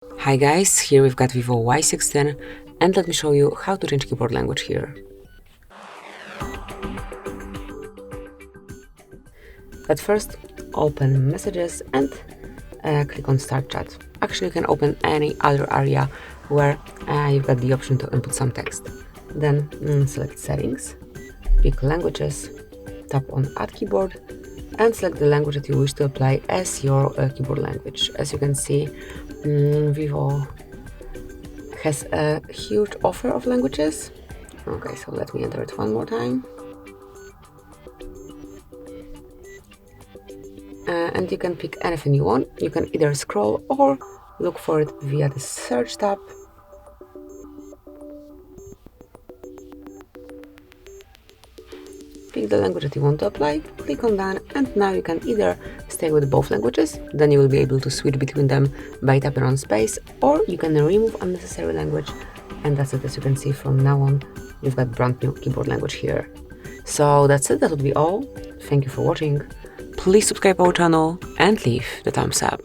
Hi guys, here we've got Vivo Y16 and let me show you how to change keyboard language here. But first, open messages and click on start chat. Actually, you can open any other area where you've got the option to input some text. Then select settings, pick languages, tap on add keyboard and select the language that you wish to apply as your keyboard language. As you can see, Vivo has a huge offer of languages. Okay, so let me enter it one more time. And you can pick anything you want. You can either scroll or look for it via the search tab. Pick the language that you want to apply, click on done, and now you can either stay with both languages, then you will be able to switch between them by tapping on space, or you can remove unnecessary language, and that's it. As you can see, from now on you've got brand new keyboard language here. So that's it, that would be all. Thank you for watching. Please subscribe our channel and leave the thumbs up.